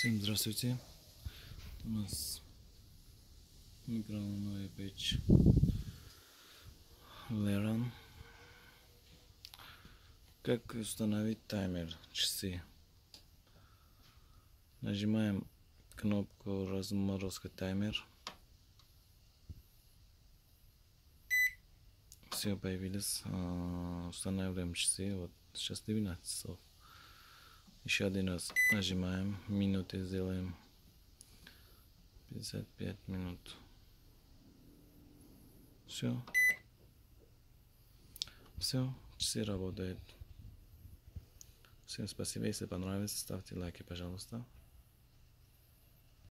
Всем здравствуйте. У нас микроволновая печь Leran. Как установить таймер, часы? Нажимаем кнопку разморозка таймер. Все появилось. Устанавливаем часы. Вот сейчас 12 часов. Еще один раз нажимаем. Минуты сделаем. 55 минут. Все. Все. Часы работают. Всем спасибо. Если понравилось, ставьте лайки, пожалуйста.